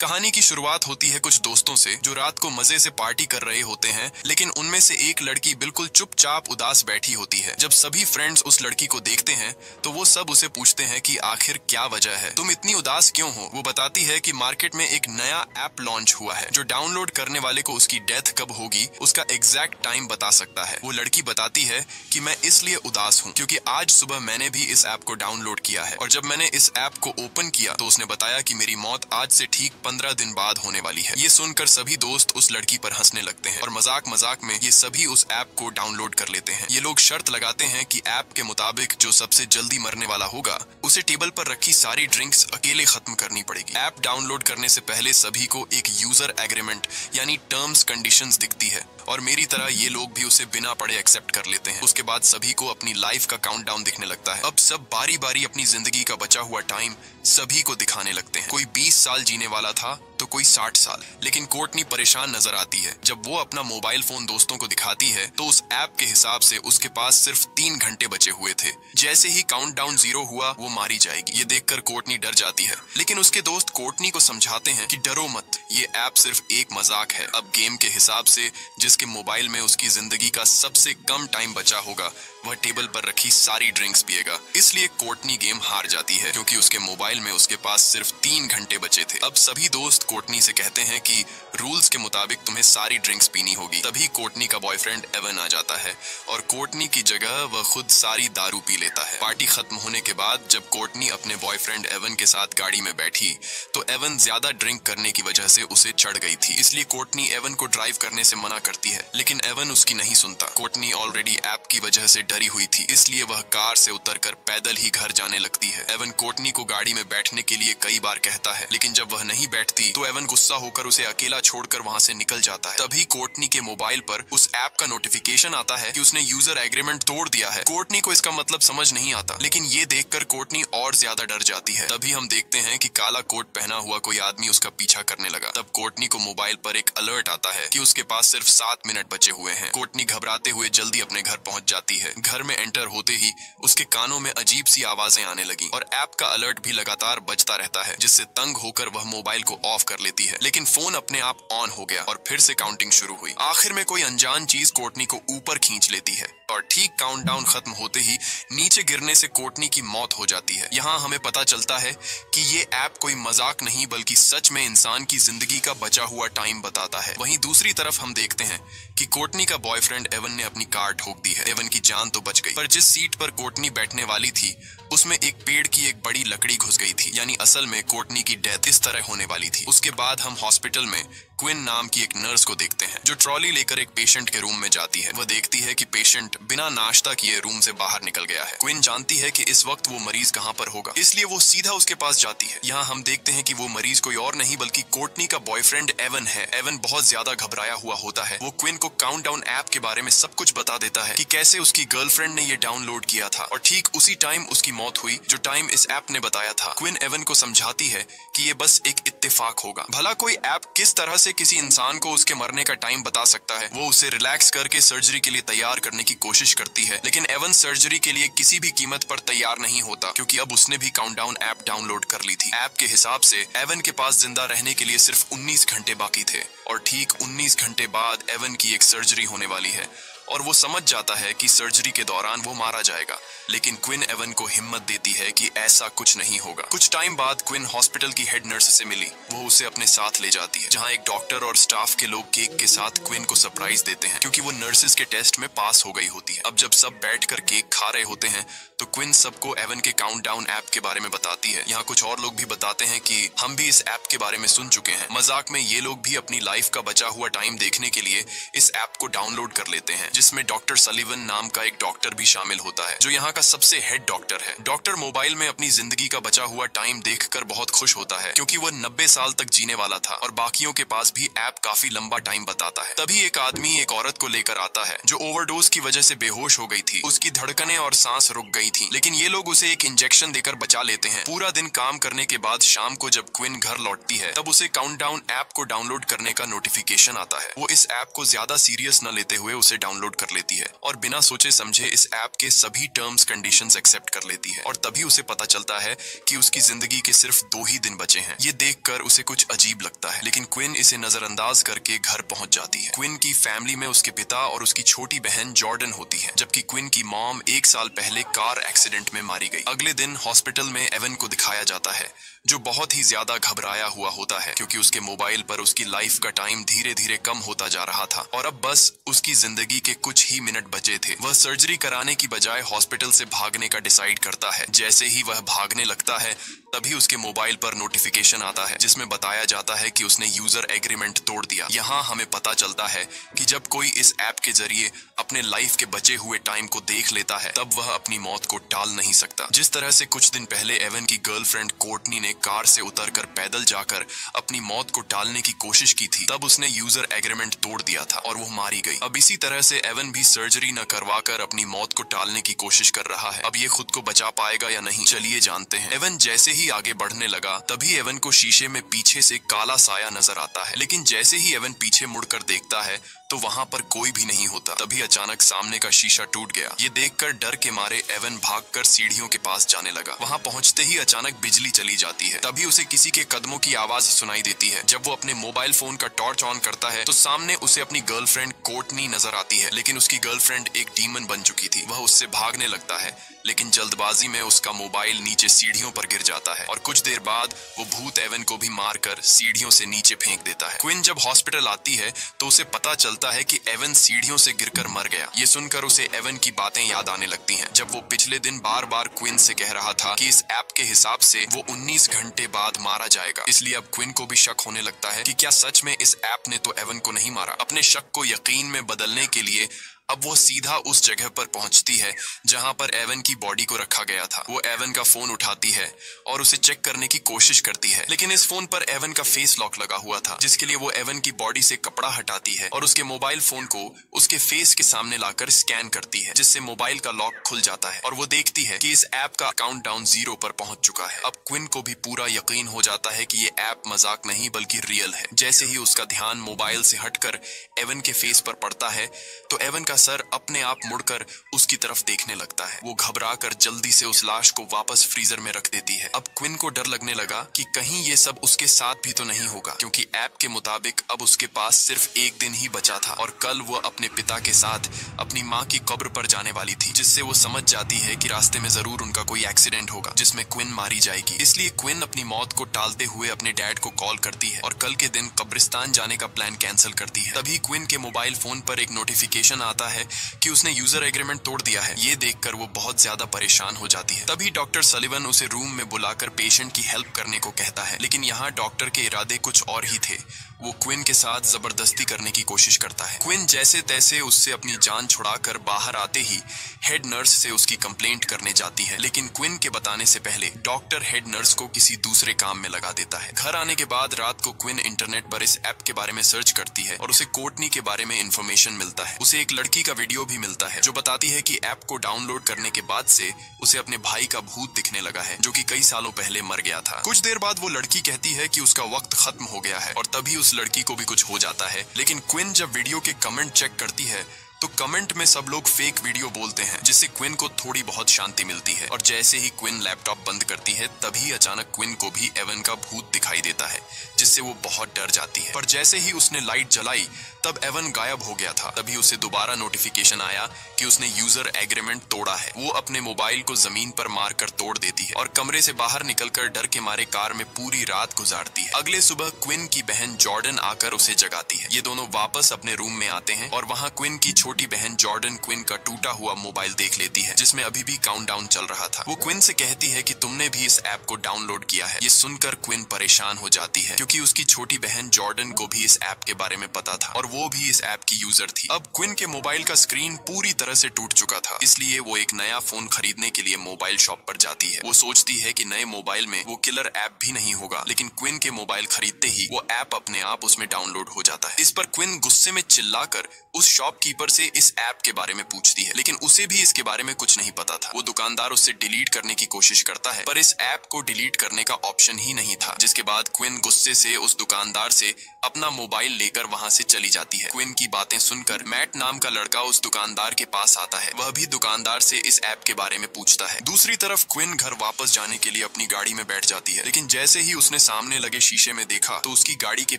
कहानी की शुरुआत होती है कुछ दोस्तों से जो रात को मजे से पार्टी कर रहे होते हैं, लेकिन उनमें से एक लड़की बिल्कुल चुपचाप उदास बैठी होती है। जब सभी फ्रेंड्स उस लड़की को देखते हैं तो वो सब उसे पूछते हैं कि आखिर क्या वजह है, तुम इतनी उदास क्यों हो। वो बताती है कि मार्केट में एक नया ऐप लॉन्च हुआ है जो डाउनलोड करने वाले को उसकी डेथ कब होगी उसका एग्जैक्ट टाइम बता सकता है। वो लड़की बताती है कि मैं इसलिए उदास हूँ क्योंकि आज सुबह मैंने भी इस ऐप को डाउनलोड किया है और जब मैंने इस ऐप को ओपन किया तो उसने बताया कि मेरी मौत आज से ठीक 15 दिन बाद होने वाली है। ये सुनकर सभी दोस्त उस लड़की पर हंसने लगते हैं और मजाक मजाक में ये सभी उस ऐप को डाउनलोड कर लेते हैं। ये लोग शर्त लगाते हैं कि ऐप के मुताबिक जो सबसे जल्दी मरने वाला होगा उसे टेबल पर रखी सारी ड्रिंक्स अकेले खत्म करनी पड़ेगी। ऐप डाउनलोड करने से पहले सभी को एक यूजर एग्रीमेंट यानी टर्म्स कंडीशंस दिखती है और मेरी तरह ये लोग भी उसे बिना पढ़े एक्सेप्ट कर लेते हैं। उसके बाद सभी को अपनी लाइफ का काउंटडाउन दिखने लगता है। अब सब बारी बारी अपनी जिंदगी का बचा हुआ टाइम सभी को दिखाने लगते हैं। कोई 20 साल जीने वाला था तो कोई 60 साल। लेकिन कोर्टनी परेशान नजर आती है। जब वो अपना मोबाइल फोन दोस्तों को दिखाती है तो उस ऐप के हिसाब से उसके पास सिर्फ 3 घंटे बचे हुए थे। जैसे ही काउंटडाउन 0 हुआ वो मारी जाएगी। ये देखकर कोर्टनी डर जाती है, लेकिन उसके दोस्त कोर्टनी को समझाते हैं कि डरो मत, ये ऐप सिर्फ एक मजाक है। अब गेम के हिसाब से जिसके मोबाइल में उसकी जिंदगी का सबसे कम टाइम बचा होगा वह टेबल पर रखी सारी ड्रिंक्स पिएगा। इसलिए कोर्टनी गेम हार जाती है क्योंकि उसके मोबाइल में उसके पास सिर्फ 3 घंटे बचे थे। अब सभी दोस्त कोर्टनी से कहते हैं कि रूल्स के मुताबिक तुम्हें सारी ड्रिंक्स पीनी होगी। तभी कोर्टनी का बॉयफ्रेंड एवन आ जाता है और कोर्टनी की जगह वह खुद सारी दारू पी लेता है। पार्टी खत्म होने के बाद जब कोर्टनी अपने बॉयफ्रेंड एवन के साथ गाड़ी में बैठी तो एवन ज्यादा ड्रिंक करने की वजह से उसे चढ़ गई थी। इसलिए कोर्टनी एवन को ड्राइव करने से मना करती है, लेकिन एवन उसकी नहीं सुनता। कोर्टनी ऑलरेडी ऐप की वजह से डरी हुई थी, इसलिए वह कार से उतरकर पैदल ही घर जाने लगती है। एवन कोर्टनी को गाड़ी में बैठने के लिए कई बार कहता है, लेकिन जब वह नहीं बैठती तो एवन गुस्सा होकर उसे अकेला छोड़कर वहां से निकल जाता है। तभी कोर्टनी के मोबाइल पर उस ऐप का नोटिफिकेशन आता है कि उसने यूजर एग्रीमेंट तोड़ दिया है। कोर्टनी को इसका मतलब समझ नहीं आता, लेकिन ये देखकर कोर्टनी और ज्यादा डर जाती है। तभी हम देखते हैं कि काला कोट पहना हुआ कोई आदमी उसका पीछा करने लगा। तब कोर्टनी को मोबाइल पर एक अलर्ट आता है कि उसके पास सिर्फ 7 मिनट बचे हुए हैं। कोर्टनी घबराते हुए जल्दी अपने घर पहुंच जाती है। घर में एंटर होते ही उसके कानों में अजीब सी आवाजें आने लगी और ऐप का अलर्ट भी लगातार बजता रहता है, जिससे तंग होकर वह मोबाइल को ऑफ कर लेती है। लेकिन फोन अपने आप ऑन हो गया और फिर से काउंटिंग शुरू हुई। आखिर में कोई अनजान चीज कोर्टनी को ऊपर खींच लेती है और ठीक काउंटडाउन खत्म होते ही नीचे गिरने से कोर्टनी की मौत हो जाती है। यहाँ हमें पता चलता है कि ये ऐप कोई मजाक नहीं बल्कि सच में इंसान की जिंदगी का बचा हुआ टाइम बताता है। वहीं दूसरी तरफ हम देखते हैं कि कोर्टनी का बॉयफ्रेंड एवन ने अपनी कार ठोक दी है। एवन की जान तो बच गई, पर जिस सीट पर कोर्टनी बैठने वाली थी उसमें एक पेड़ की एक बड़ी लकड़ी घुस गई थी। यानी असल में कोर्टनी की डेथ इस तरह होने वाली थी। उसके बाद हम हॉस्पिटल में क्विन नाम की एक नर्स को देखते हैं जो ट्रॉली लेकर एक पेशेंट के रूम में जाती है। वह देखती है कि पेशेंट बिना नाश्ता किए रूम से बाहर निकल गया है। क्विन जानती है कि इस वक्त वो मरीज कहाँ पर होगा, इसलिए वो सीधा उसके पास जाती है। यहाँ हम देखते हैं कि वो मरीज कोई और नहीं बल्कि कोर्टनी का बॉयफ्रेंड एवन है। एवन बहुत ज्यादा घबराया हुआ होता है। वो क्विन को काउंटडाउन ऐप के बारे में सब कुछ बता देता है कि कैसे उसकी गर्लफ्रेंड ने ये डाउनलोड किया था और ठीक उसी टाइम उसकी मौत हुई जो टाइम इस ऐप ने बताया था। क्विन एवन को समझाती है कि ये बस एक इत्तेफाक होगा। भला कोई ऐप किस तरह से किसी इंसान को उसके मरने का टाइम बता सकता है। वो उसे रिलैक्स करके सर्जरी के लिए तैयार करने की कोशिश करती है, लेकिन एवन सर्जरी के लिए किसी भी कीमत पर तैयार नहीं होता क्योंकि अब उसने भी काउंटडाउन ऐप डाउनलोड कर ली थी। ऐप के हिसाब से एवन के पास जिंदा रहने के लिए सिर्फ 19 घंटे बाकी थे और ठीक 19 घंटे बाद एवन की एक सर्जरी होने वाली है और वो समझ जाता है कि सर्जरी के दौरान वो मारा जाएगा। लेकिन क्विन एवन को हिम्मत देती है कि ऐसा कुछ नहीं होगा। कुछ टाइम बाद क्विन हॉस्पिटल की हेड नर्स से मिली। वो उसे अपने साथ ले जाती है जहां एक डॉक्टर और स्टाफ के लोग केक के साथ क्विन को सरप्राइज देते हैं क्योंकि वो नर्सेस के टेस्ट में पास हो गई होती है। अब जब सब बैठकर केक खा रहे होते हैं तो क्विन सबको एवन के काउंटडाउन ऐप के बारे में बताती है। यहाँ कुछ और लोग भी बताते हैं कि हम भी इस ऐप के बारे में सुन चुके हैं। मजाक में ये लोग भी अपनी लाइफ का बचा हुआ टाइम देखने के लिए इस ऐप को डाउनलोड कर लेते हैं, जिसमें डॉक्टर सलीवन नाम का एक डॉक्टर भी शामिल होता है जो यहाँ का सबसे हेड डॉक्टर है। डॉक्टर मोबाइल में अपनी जिंदगी का बचा हुआ टाइम देखकर बहुत खुश होता है क्योंकि वह 90 साल तक जीने वाला था और बाकियों के पास भी ऐप काफी लंबा टाइम बताता है। तभी एक आदमी एक औरत को लेकर आता है जो ओवरडोज की वजह से बेहोश हो गई थी। उसकी धड़कनें और सांस रुक गई थी, लेकिन ये लोग उसे एक इंजेक्शन देकर बचा लेते हैं। पूरा दिन काम करने के बाद शाम को जब क्विन घर लौटती है तब उसे काउंटडाउन ऐप को डाउनलोड करने का नोटिफिकेशन आता है। वो इस ऐप को ज्यादा सीरियस न लेते हुए उसे डाउनलोड डाउनलोड कर लेती है और बिना सोचे समझे इस ऐप के सभी टर्म्स कंडीशंस एक्सेप्ट कर लेती है। और तभी उसे पता चलता है कि उसकी जिंदगी के सिर्फ 2 ही दिन बचे हैं। ये देखकर उसे कुछ अजीब लगता है, लेकिन क्विन इसे नजरअंदाज करके घर पहुंच जाती है। क्विन की फैमिली में उसके पिता और उसकी छोटी बहन जॉर्डन होती है, जबकि क्विन की मॉम 1 साल पहले कार एक्सीडेंट में मारी गई। अगले दिन हॉस्पिटल में एवन को दिखाया जाता है, जो बहुत ही ज्यादा घबराया हुआ होता है क्योंकि उसके मोबाइल पर उसकी लाइफ का टाइम धीरे धीरे कम होता जा रहा था और अब बस उसकी जिंदगी के कुछ ही मिनट बचे थे। वह सर्जरी कराने की बजाय हॉस्पिटल से भागने का डिसाइड करता है। जैसे ही वह भागने लगता है तभी उसके मोबाइल पर नोटिफिकेशन आता है जिसमें बताया जाता है कि उसने यूजर एग्रीमेंट तोड़ दिया। यहाँ हमें पता चलता है कि जब कोई इस ऐप के जरिए अपने लाइफ के बचे हुए टाइम को देख लेता है तब वह अपनी मौत को टाल नहीं सकता। जिस तरह से कुछ दिन पहले एवन की गर्लफ्रेंड कोर्टनी ने कार से उतरकर पैदल जाकर अपनी मौत को टालने की कोशिश की थी, तब उसने यूजर एग्रीमेंट तोड़ दिया था और वो मारी गई। अब इसी तरह से एवन भी सर्जरी न करवाकर अपनी मौत को टालने की कोशिश कर रहा है। अब ये खुद को बचा पाएगा या नहीं, चलिए जानते हैं। एवन जैसे ही आगे बढ़ने लगा तभी एवन को शीशे में पीछे से काला साया नजर आता है, लेकिन जैसे ही एवन पीछे मुड़कर देखता है तो वहां पर कोई भी नहीं होता। तभी अचानक सामने का शीशा टूट गया। ये देखकर डर के मारे एवन भागकर सीढ़ियों के पास जाने लगा। वहां पहुंचते ही अचानक बिजली चली जाती है। तभी उसे किसी के कदमों की आवाज सुनाई देती है। जब वो अपने मोबाइल फोन का टॉर्च ऑन करता है तो सामने उसे अपनी गर्लफ्रेंड कोर्टनी नजर आती है, लेकिन उसकी गर्लफ्रेंड एक डीमन बन चुकी थी। वह उससे भागने लगता है, लेकिन जल्दबाजी में उसका मोबाइल नीचे सीढ़ियों पर गिर जाता है और कुछ देर बाद वो भूत एवन को भी मारकर सीढ़ियों से नीचे फेंक देता है। क्विन जब हॉस्पिटल आती है तो उसे पता चलता है कि एवन सीढ़ियों से गिरकर मर गया। ये सुनकर उसे एवन की बातें याद आने लगती हैं, जब वो पिछले दिन बार बार क्विन से कह रहा था कि इस ऐप के हिसाब से वो 19 घंटे बाद मारा जाएगा। इसलिए अब क्विन को भी शक होने लगता है कि क्या सच में इस ऐप ने तो एवन को नहीं मारा। अपने शक को यकीन में बदलने के लिए अब वो सीधा उस जगह पर पहुंचती है जहां पर एवन की बॉडी को रखा गया था। वो एवन का फोन उठाती है और उसे चेक करने की कोशिश करती है, लेकिन इस फोन पर एवन का फेस लॉक लगा हुआ था, जिसके लिए वो एवन की बॉडी से कपड़ा हटाती है और उसके मोबाइल फोन को उसके फेस के सामने लाकर स्कैन करती है, जिससे मोबाइल का लॉक खुल जाता है और वो देखती है कि इस ऐप का काउंटडाउन 0 पर पहुंच चुका है। अब क्विन को भी पूरा यकीन हो जाता है कि ये ऐप मजाक नहीं बल्कि रियल है। जैसे ही उसका ध्यान मोबाइल से हटकर एवन के फेस पर पड़ता है तो एवन का सर अपने आप मुड़कर उसकी तरफ देखने लगता है। वो घबराकर जल्दी से उस लाश को वापस फ्रीजर में रख देती है। अब क्विन को डर लगने लगा कि कहीं ये सब उसके साथ भी तो नहीं होगा, क्योंकि ऐप के मुताबिक अब उसके पास सिर्फ 1 दिन ही बचा था और कल वो अपने पिता के साथ अपनी माँ की कब्र पर जाने वाली थी, जिससे वो समझ जाती है कि रास्ते में जरूर उनका कोई एक्सीडेंट होगा जिसमें क्विन मारी जाएगी। इसलिए क्विन अपनी मौत को टालते हुए अपने डैड को कॉल करती है और कल के दिन कब्रिस्तान जाने का प्लान कैंसिल करती है। तभी क्विन के मोबाइल फोन पर एक नोटिफिकेशन आता है कि उसने यूजर एग्रीमेंट तोड़ दिया है। ये देखकर वो बहुत ज्यादा परेशान हो जाती है। तभी डॉक्टर सलिवन उसे रूम में बुलाकर पेशेंट की हेल्प करने को कहता है, लेकिन यहाँ डॉक्टर के इरादे कुछ और ही थे। वो क्विन के साथ जबरदस्ती करने की कोशिश करता है। क्विन जैसे तैसे उससे अपनी जान छुड़ाकर बाहर आते ही हेड नर्स से उसकी कंप्लेंट करने जाती है, लेकिन क्विन के बताने से पहले डॉक्टर हेड नर्स को किसी दूसरे काम में लगा देता है। घर आने के बाद रात को क्विन इंटरनेट पर इस ऐप के बारे में सर्च करती है और उसे कोर्टनी के बारे में इंफॉर्मेशन मिलता है। उसे एक लड़की का वीडियो भी मिलता है जो बताती है कि ऐप को डाउनलोड करने के बाद से उसे अपने भाई का भूत दिखने लगा है, जो कि कई सालों पहले मर गया था। कुछ देर बाद वो लड़की कहती है कि उसका वक्त खत्म हो गया है और तभी उस लड़की को भी कुछ हो जाता है। लेकिन क्विन जब वीडियो के कमेंट चेक करती है तो कमेंट में सब लोग फेक वीडियो बोलते हैं, जिससे क्विन को थोड़ी बहुत शांति मिलती है। और जैसे ही क्विन लैपटॉप बंद करती है तभी अचानक क्विन को भी एवन का भूत दिखाई देता है, जिससे वो बहुत डर जाती है। पर जैसे ही उसने लाइट जलाई तब एवन गायब हो गया था। तभी उसे दोबारा नोटिफिकेशन आया कि उसने यूजर एग्रीमेंट तोड़ा है। वो अपने मोबाइल को जमीन पर मारकर तोड़ देती है और कमरे से बाहर निकलकर डर के मारे कार में पूरी रात गुजारती है। अगले सुबह क्विन की बहन जॉर्डन आकर उसे जगाती है। ये दोनों वापस अपने रूम में आते हैं और वहाँ क्विन की छोटी बहन जॉर्डन क्विन का टूटा हुआ मोबाइल देख लेती है, जिसमें अभी भी काउंटडाउन चल रहा था। वो क्विन से कहती है कि तुमने भी इस ऐप को डाउनलोड किया है। ये सुनकर क्विन परेशान हो जाती है, क्योंकि उसकी छोटी बहन जॉर्डन को भी इस ऐप के बारे में पता था और वो भी इस ऐप की यूजर थी। अब क्विन के मोबाइल का स्क्रीन पूरी तरह से टूट चुका था, इसलिए वो एक नया फोन खरीदने के लिए मोबाइल शॉप पर जाती है। वो सोचती है कि नए मोबाइल में वो किलर ऐप भी नहीं होगा, लेकिन क्विन के मोबाइल खरीदते ही वो ऐप अपने आप उसमें डाउनलोड हो जाता है। इस पर क्विन गुस्से में चिल्लाकर उस शॉपकीपर से उससे इस ऐप के बारे में पूछती है, लेकिन उसे भी इसके बारे में कुछ नहीं पता था। वो दुकानदार उससे डिलीट करने की कोशिश करता है, पर इस ऐप को डिलीट करने का ऑप्शन ही नहीं था। जिसके बाद क्विन गुस्से से उस दुकानदार से अपना मोबाइल लेकर वहां से चली जाती है। क्विन की बातें सुनकर मैट नाम का लड़का उस दुकानदार के पास आता है। वह भी दुकानदार से इस ऐप के बारे में पूछता है। दूसरी तरफ क्विन घर वापस जाने के लिए अपनी गाड़ी में बैठ जाती है, लेकिन जैसे ही उसने सामने लगे शीशे में देखा तो उसकी गाड़ी के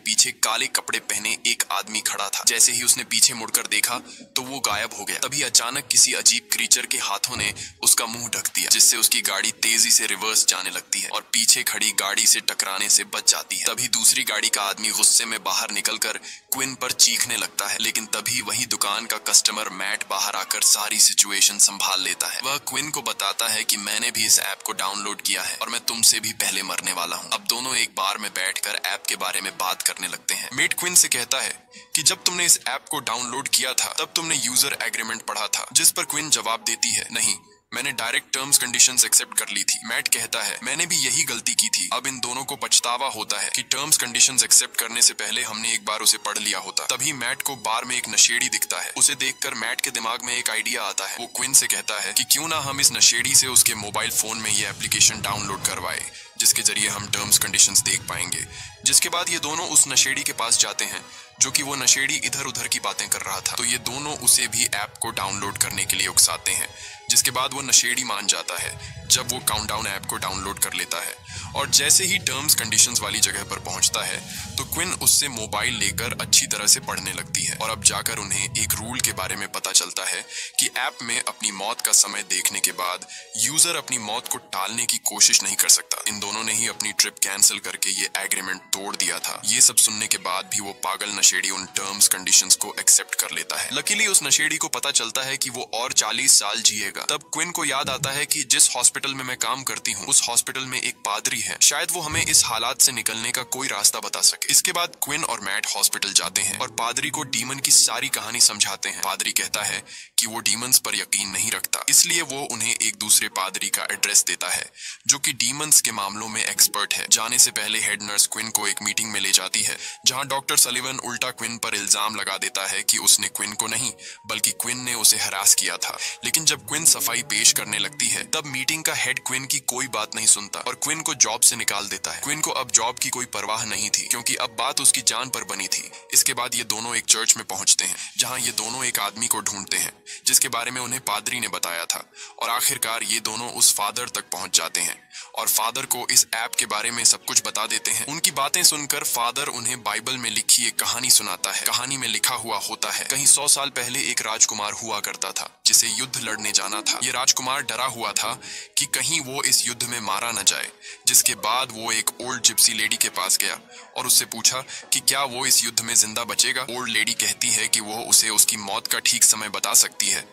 पीछे काले कपड़े पहने एक आदमी खड़ा था। जैसे ही उसने पीछे मुड़कर देखा तो वो गायब हो गया। तभी अचानक किसी अजीब क्रीचर के हाथों ने उसका मुंह ढक दिया, जिससे उसकी गाड़ी तेजी से रिवर्स जाने लगती है और पीछे खड़ी गाड़ी से टकराने से बच जाती है। तभी दूसरी गाड़ी का आदमी गुस्से में बाहर निकलकर क्विन पर चीखने लगता है, लेकिन तभी वही दुकान का कस्टमर मैट बाहर आकर सारी सिचुएशन संभाल लेता है। वह क्विन को बताता है कि मैंने भी इस ऐप को डाउनलोड किया है और मैं तुमसे भी पहले मरने वाला हूँ। अब दोनों एक बार में बैठकर ऐप के बारे में बात करने लगते हैं। मेट क्विन से कहता है कि जब तुमने इस ऐप को डाउनलोड किया था तब तुमने यूजर एग्रीमेंट पढ़ा था, जिस पर क्विन जवाब देती है, नहीं, मैंने डायरेक्ट टर्म्स कंडीशंस एक्सेप्ट कर ली थी। मैट कहता है, मैंने भी यही गलती की थी। अब इन दोनों को पछतावा होता है कि टर्म्स कंडीशंस एक्सेप्ट करने से पहले हमने एक बार उसे पढ़ लिया होता। तभी मैट को बार में एक नशेड़ी दिखता है। उसे देखकर मैट के दिमाग में एक आइडिया आता है। वो क्विन से कहता है कि क्यों ना हम इस नशेड़ी से उसके मोबाइल फोन में ये एप्लीकेशन डाउनलोड करवाए, जिसके जरिए हम टर्म्स कंडीशंस देख पाएंगे। जिसके बाद ये दोनों उस नशेड़ी के पास जाते हैं, जो कि वो नशेड़ी इधर उधर की बातें कर रहा था। तो ये दोनों उसे भी ऐप को डाउनलोड करने के लिए उकसाते हैं, जिसके बाद वो नशेड़ी मान जाता है जब वो काउंटडाउन ऐप को डाउनलोड कर लेता है। और जैसे ही टर्म्स कंडीशंस वाली जगह पर पहुंचता है तो क्विन उससे मोबाइल लेकर अच्छी तरह से पढ़ने लगती है। और अब जाकर उन्हें एक रूल के बारे में पता चलता है कि ऐप में अपनी मौत का समय देखने के बाद यूजर अपनी मौत को टालने की कोशिश नहीं कर सकता। इन दोनों ने ही अपनी ट्रिप कैंसिल करके ये एग्रीमेंट तोड़ दिया था। ये सब सुनने के बाद भी वो पागल नशेड़ी उन टर्म्स कंडीशंस को एक्सेप्ट कर लेता है। लकीली उस नशेड़ी को पता चलता है कि वो और 40 साल जिएगा। तब क्विन को याद आता है कि जिस हॉस्पिटल में मैं काम करती हूँ उस हॉस्पिटल में एक पादरी है, शायद वो हमें इस हालात से निकलने का कोई रास्ता बता सके। इसके बाद क्विन और मैट हॉस्पिटल जाते हैं और पादरी को डीमन की सारी कहानी समझाते हैं। पादरी कहता है कि वो डीमंस पर यकीन नहीं रखता, इसलिए वो उन्हें एक दूसरे पादरी का एड्रेस देता है जो कि डीमंस के मामलों में एक्सपर्ट है। जाने से पहले हेड नर्स क्विन को एक मीटिंग में ले जाती है, जहां डॉक्टर सलिवन उल्टा क्विन पर इल्जाम लगा देता है कि उसने क्विन को नहीं बल्कि क्विन ने उसे हरास किया था। लेकिन जब क्विन सफाई पेश करने लगती है तब मीटिंग का हेड क्विन की कोई बात नहीं सुनता और क्विन को जॉब से निकाल देता है। क्विन को अब जॉब की कोई परवाह नहीं थी, क्योंकि अब बात उसकी जान पर बनी थी। इसके बाद ये दोनों एक चर्च में पहुंचते हैं, जहां ये दोनों एक आदमी को ढूंढते हैं जिसके बारे में उन्हें पादरी ने बताया था। और आखिरकार ये दोनों उस फादर तक पहुंच जाते हैं और फादर को इस ऐप के बारे में सब कुछ बता देते हैं। उनकी बातें सुनकर फादर उन्हें बाइबल में लिखी एक कहानी सुनाता है। कहानी में लिखा हुआ होता है, कहीं 100 साल पहले एक राजकुमार हुआ करता था जिसे युद्ध लड़ने जाना था। ये राजकुमार डरा हुआ था कि कहीं वो इस युद्ध में मारा न जाए। जिसके बाद वो एक ओल्ड जिप्सी लेडी के पास गया और उससे पूछा कि क्या वो इस युद्ध में जिंदा बचेगा। ओल्ड लेडी कहती है कि वो उसे उसकी मौत का ठीक समय बता सकती है,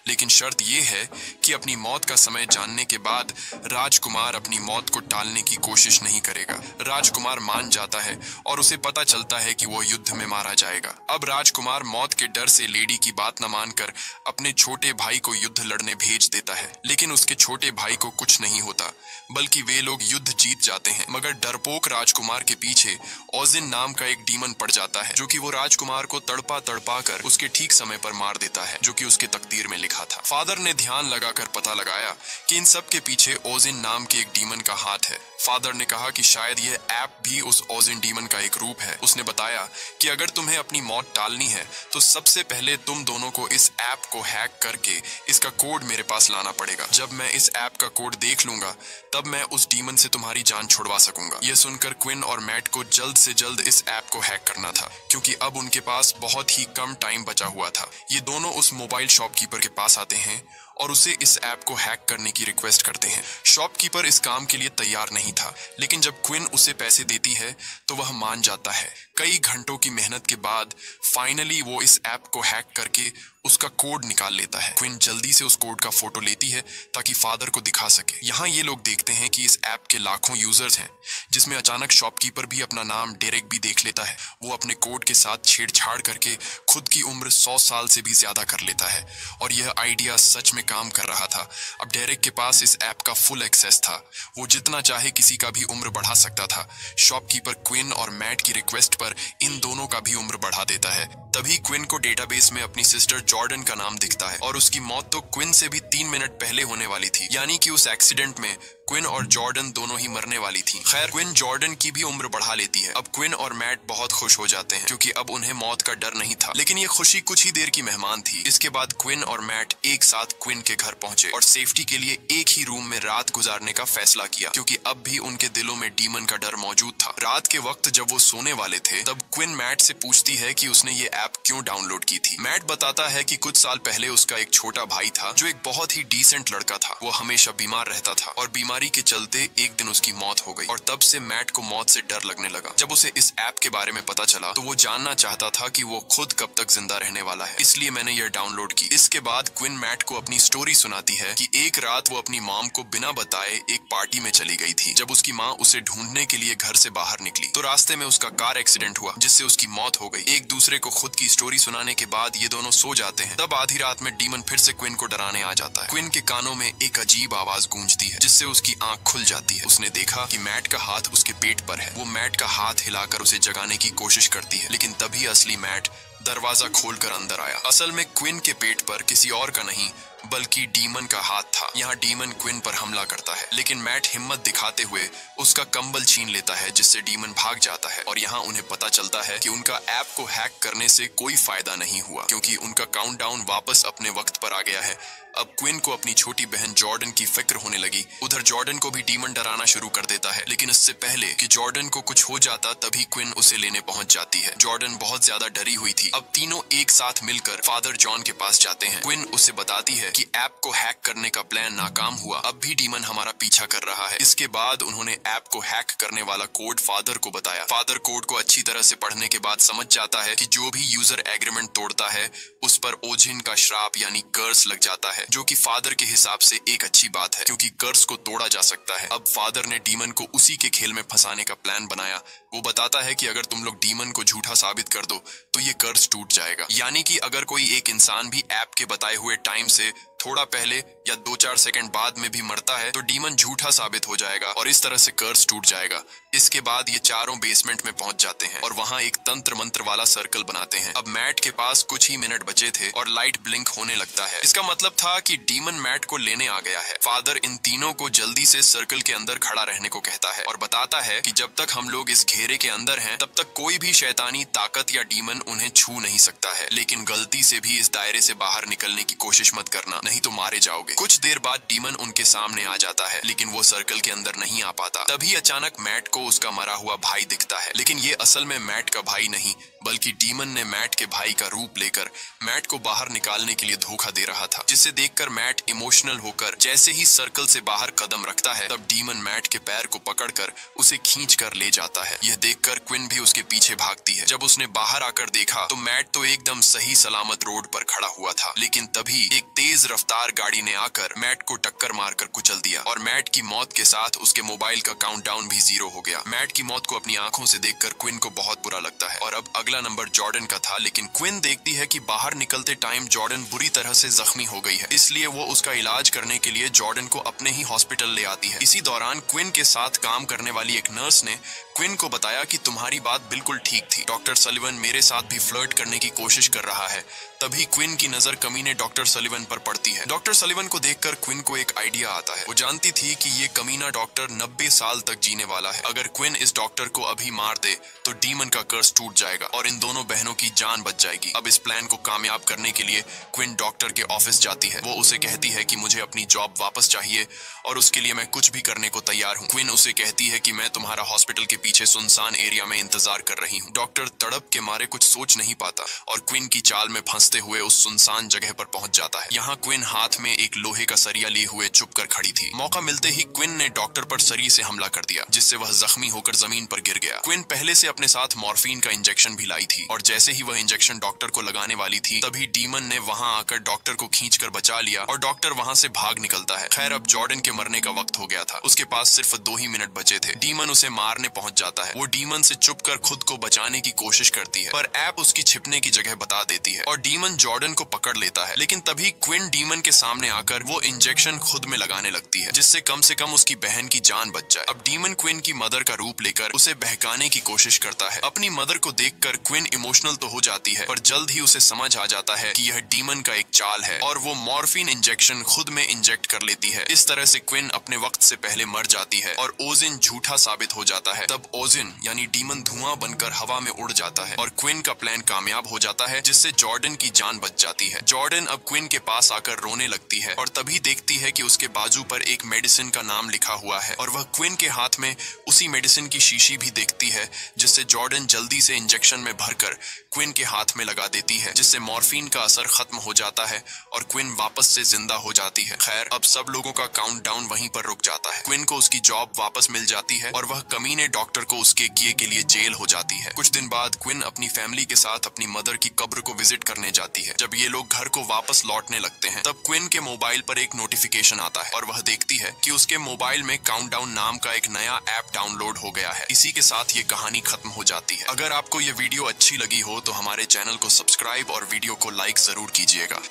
लेकिन शर्त ये है कि अपनी मौत का समय जानने के बाद राजकुमार अपनी मौत को टालने की कोशिश नहीं करेगा। राजकुमार मान जाता है और उसे पता चलता है कि वो युद्ध में मारा जाएगा। अब राजकुमार मौत के डर से लेडी की बात न मानकर अपने छोटे भाई को युद्ध लड़ने भेज देता है, लेकिन उसके छोटे भाई को कुछ नहीं होता, बल्कि वे लोग युद्ध जीत जाते हैं। मगर डरपोक राजकुमार के पीछे ओजिन नाम का एक डीमन पड़ जाता है, जो कि वो राजकुमार को तड़पा तड़पा कर उसके ठीक समय पर मार देता है, जो कि उसके तकदीर में लिखा था। फादर ने ध्यान लगाकर पता लगाया कि इन सब के पीछे ओजिन नाम के एक डीमन का हाथ है। फादर ने कहा कि शायद यह ऐप भी उस ओजिन डीमन का एक रूप है। उसने बताया कि अगर तुम्हें अपनी मौत टालनी है तो सबसे पहले तुम दोनों को इस ऐप को हैक करके इसका कोड मेरे पास लाना पड़ेगा। जब मैं इस ऐप का कोड देख लूंगा तब मैं उस डीमन से तुम्हारी जान छुड़वा सकूंगा। यह सुनकर क्विन और मैट को जल्द से जल्द इस ऐप को हैक करना था, क्योंकि अब उनके पास बहुत ही कम टाइम बचा हुआ था। ये दोनों उस मोबाइल शॉपकीपर के पास आते हैं और उसे इस ऐप को हैक करने की रिक्वेस्ट करते हैं। शॉपकीपर इस काम के लिए तैयार नहीं था, लेकिन जब क्विन उसे पैसे देती है तो वह मान जाता है। कई घंटों की मेहनत के बाद फाइनली वो इस ऐप को हैक करके उसका कोड निकाल लेता है। क्विन जल्दी से उस कोड का फोटो लेती है ताकि फादर को दिखा सके। यहाँ ये लोग देखते हैं कि इस ऐप के लाखों यूजर्स हैं, जिसमें अचानक शॉपकीपर भी अपना नाम डेरेक भी देख लेता है। वो अपने कोड के साथ छेड़छाड़ करके खुद की उम्र 100 साल से भी ज्यादा कर लेता है और यह आइडिया सच में काम कर रहा था। अब डेरेक के पास इस ऐप का फुल एक्सेस था, वो जितना चाहे किसी का भी उम्र बढ़ा सकता था। शॉपकीपर क्विन और मैट की रिक्वेस्ट पर कर इन दोनों का भी उम्र बढ़ा देता है। तभी क्विन को डेटाबेस में अपनी सिस्टर जॉर्डन का नाम दिखता है और उसकी मौत तो क्विन से भी 3 मिनट पहले होने वाली थी, यानी कि उस एक्सीडेंट में क्विन और जॉर्डन दोनों ही मरने वाली थी। खैर, क्विन जॉर्डन की भी उम्र बढ़ा लेती है। अब क्विन और मैट बहुत खुश हो जाते हैं क्योंकि अब उन्हें मौत का डर नहीं था, लेकिन ये खुशी कुछ ही देर की मेहमान थी। इसके बाद क्विन और मैट एक साथ क्विन के घर पहुंचे और सेफ्टी के लिए एक ही रूम में रात गुजारने का फैसला किया, क्योंकि अब भी उनके दिलों में डीमन का डर मौजूद था। रात के वक्त जब वो सोने वाले थे तब क्विन मैट से पूछती है कि उसने ये ऐप क्यों डाउनलोड की थी। मैट बताता है कि कुछ साल पहले उसका एक छोटा भाई था जो एक बहुत ही डिसेंट लड़का था। वो हमेशा बीमार रहता था और बीमारी के चलते एक दिन उसकी मौत हो गई और तब से मैट को मौत से डर लगने लगा। जब उसे इस ऐप के बारे में पता चला तो वो जानना चाहता था कि वो खुद कब तक जिंदा रहने वाला है, इसलिए मैंने यह डाउनलोड की। इसके बाद क्विन मैट को अपनी स्टोरी सुनाती है कि एक रात वो अपनी मॉम को बिना बताए एक पार्टी में चली गई थी। जब उसकी माँ उसे ढूंढने के लिए घर से बाहर निकली तो रास्ते में उसका कार एक्सीडेंट हुआ जिससे उसकी मौत हो गई। एक दूसरे को खुद की स्टोरी सुनाने के बाद ये दोनों सो जाते हैं। तब आधी रात में डीमन फिर से क्विन को डराने आ जाता है। क्विन के कानों में एक अजीब आवाज गूंजती है जिससे उसकी आंख खुल जाती है। उसने देखा कि मैट का हाथ उसके पेट पर है। वो मैट का हाथ हिलाकर उसे जगाने की कोशिश करती है, लेकिन तभी असली मैट दरवाजा खोलकर अंदर आया। असल में क्विन के पेट पर किसी और का नहीं बल्कि डीमन का हाथ था। यहाँ डीमन क्विन पर हमला करता है, लेकिन मैट हिम्मत दिखाते हुए उसका कंबल छीन लेता है जिससे डीमन भाग जाता है। और यहाँ उन्हें पता चलता है कि उनका ऐप को हैक करने से कोई फायदा नहीं हुआ क्योंकि उनका काउंटडाउन वापस अपने वक्त पर आ गया है। अब क्विन को अपनी छोटी बहन जॉर्डन की फिक्र होने लगी। उधर जॉर्डन को भी डीमन डराना शुरू कर देता है, लेकिन इससे पहले कि जॉर्डन को कुछ हो जाता तभी क्विन उसे लेने पहुंच जाती है। जॉर्डन बहुत ज्यादा डरी हुई थी। अब तीनों एक साथ मिलकर फादर जॉन के पास जाते हैं। क्विन उसे बताती है कि ऐप को हैक करने का प्लान नाकाम हुआ, अब भी डीमन हमारा पीछा कर रहा है। इसके बाद उन्होंने ऐप को हैक करने वाला कोड फादर को बताया। फादर कोड को अच्छी तरह से पढ़ने के बाद समझ जाता है कि जो भी यूजर एग्रीमेंट तोड़ता है उस पर ओजिन का श्राप यानी कर्स लग जाता है, जो कि फादर के हिसाब से एक अच्छी बात है क्योंकि कर्स को तोड़ा जा सकता है। अब फादर ने डीमन को उसी के खेल में फंसाने का प्लान बनाया। वो बताता है कि अगर तुम लोग डीमन को झूठा साबित कर दो तो ये कर्स टूट जाएगा, यानी कि अगर कोई एक इंसान भी ऐप के बताए हुए टाइम से थोड़ा पहले या 2-4 सेकंड बाद में भी मरता है तो डीमन झूठा साबित हो जाएगा और इस तरह से कर्स टूट जाएगा। इसके बाद ये चारों बेसमेंट में पहुंच जाते हैं और वहां एक तंत्र मंत्र वाला सर्कल बनाते हैं। अब मैट के पास कुछ ही मिनट बचे थे और लाइट ब्लिंक होने लगता है। इसका मतलब था कि डीमन मैट को लेने आ गया है। फादर इन तीनों को जल्दी से सर्कल के अंदर खड़ा रहने को कहता है और बताता है कि जब तक हम लोग इस घेरे के अंदर हैं तब तक कोई भी शैतानी ताकत या डीमन उन्हें छू नहीं सकता है, लेकिन गलती से भी इस दायरे से बाहर निकलने की कोशिश मत करना, नहीं तो मारे जाओगे। कुछ देर बाद डीमन उनके सामने आ जाता है, लेकिन वो सर्कल के अंदर नहीं आ पाता। तभी अचानक मैट को उसका मरा हुआ भाई दिखता है, लेकिन ये असल में मैट का भाई नहीं बल्कि डीमन ने मैट के भाई का रूप लेकर मैट को बाहर निकालने के लिए धोखा दे रहा था, जिसे देखकर मैट इमोशनल होकर जैसे ही सर्कल से बाहर कदम रखता है तब डीमन मैट के पैर को पकड़कर उसे खींच कर ले जाता है। यह देखकर क्विन भी उसके पीछे भागती है। जब उसने बाहर आकर देखा तो मैट तो एकदम सही सलामत रोड पर खड़ा हुआ था, लेकिन तभी एक तेज रफ्तार गाड़ी ने आकर मैट को टक्कर मारकर कुचल दिया और मैट की मौत के साथ उसके मोबाइल का काउंटडाउन भी 0 हो गया। मैट की मौत को अपनी आंखों से देखकर क्विन को बहुत बुरा लगता है और अब अगला नंबर जॉर्डन का था, लेकिन क्विन देखती है कि बाहर निकलते टाइम जॉर्डन बुरी तरह से जख्मी हो गई है, इसलिए वो उसका इलाज करने के लिए जॉर्डन को अपने ही हॉस्पिटल ले आती है। इसी दौरान क्विन के साथ काम करने वाली एक नर्स ने क्विन को बताया कि तुम्हारी बात बिल्कुल ठीक थी, डॉक्टर सलिवन मेरे साथ भी फ्लर्ट करने की कोशिश कर रहा है। तभी क्विन की नजर कमीने डॉक्टर सलिवन पर पड़ती है। डॉक्टर सलिवन को देखकर क्विन को एक आइडिया आता है। वो जानती थी कि ये कमीना डॉक्टर 90 साल तक जीने वाला है। अगर क्विन इस डॉक्टर को अभी मार दे तो डीमन का कर्स टूट जाएगा और इन दोनों बहनों की जान बच जाएगी। अब इस प्लान को कामयाब करने के लिए क्विन डॉक्टर के ऑफिस जाती है। वो उसे कहती है कि मुझे अपनी जॉब वापस चाहिए और उसके लिए मैं कुछ भी करने को तैयार हूँ। क्विन उसे कहती है कि मैं तुम्हारा हॉस्पिटल के पीछे सुनसान एरिया में इंतजार कर रही हूँ। डॉक्टर तड़प के मारे कुछ सोच नहीं पाता और क्विन की चाल में फंसते हुए उस सुनसान जगह पर पहुंच जाता है। यहाँ क्विन हाथ में एक लोहे का सरिया लिए हुए चुप कर खड़ी थी। मौका मिलते ही क्विन ने डॉक्टर पर सरिये से हमला कर दिया, जिससे वह जख्मी होकर जमीन पर गिर गया। क्विन पहले से अपने साथ मॉर्फिन का इंजेक्शन भी लाई थी और जैसे ही वह इंजेक्शन डॉक्टर को लगाने वाली थी तभी डीमन ने वहां आकर डॉक्टर को खींचकर बचा लिया और डॉक्टर वहां से भाग निकलता है। खैर अब जॉर्डन के मरने का वक्त हो गया था, उसके पास सिर्फ 2 ही मिनट बचे थे। डीमन उसे मारने पहुंच जाता है। वो डीमन से छुपकर खुद को बचाने की कोशिश करती है पर ऐप उसकी छिपने की जगह बता देती है और डीमन जॉर्डन को पकड़ लेता है। लेकिन तभी क्विन डीमन के सामने आकर वो इंजेक्शन खुद में लगाने लगती है जिससे कम से कम उसकी बहन की जान बच जाए। अब डीमन क्विन की मदर का रूप लेकर उसे बहकाने की कोशिश करता है। अपनी मदर को देखकर क्विन इमोशनल तो हो जाती है पर जल्द ही उसे समझ आ जाता है कि यह डीमन का एक चाल है और वो मॉर्फिन इंजेक्शन खुद में इंजेक्ट कर लेती है। इस तरह से क्विन अपने वक्त से पहले मर जाती है और ओजिन झूठा साबित हो जाता है। तब ओजिन यानी डीमन धुआं बनकर हवा में उड़ जाता है और क्विन का प्लान कामयाब हो जाता है जिससे जॉर्डन की जान बच जाती है। जॉर्डन अब क्विन के पास आकर रोने लगती है और तभी देखती है कि उसके बाजू पर एक मेडिसिन का नाम लिखा हुआ है और वह क्विन के हाथ में उसी मेडिसिन की शीशी भी देखती है जिससे जॉर्डन जल्दी से इंजेक्शन में भरकर क्विन के हाथ में लगा देती है जिससे मॉर्फिन का असर खत्म हो जाता है और क्विन वापस से जिंदा हो जाती है। खैर अब सब लोगों का काउंटडाउन वहीं पर रुक जाता है। क्विन को उसकी जॉब वापस मिल जाती है और वह कमीने डॉक्टर को उसके किए के लिए जेल हो जाती है। कुछ दिन बाद क्विन अपनी फैमिली के साथ अपनी मदर की कब्र को विजिट करने जाती है। जब ये लोग घर को वापस लौटने लगते हैं तब क्विन के मोबाइल पर एक नोटिफिकेशन आता है और वह देखती है कि उसके मोबाइल में काउंटडाउन नाम का एक नया ऐप डाउनलोड हो गया है। इसी के साथ ये कहानी खत्म हो जाती है। अगर आपको ये वीडियो अच्छी लगी हो तो हमारे चैनल को सब्सक्राइब और वीडियो को लाइक जरूर कीजिएगा।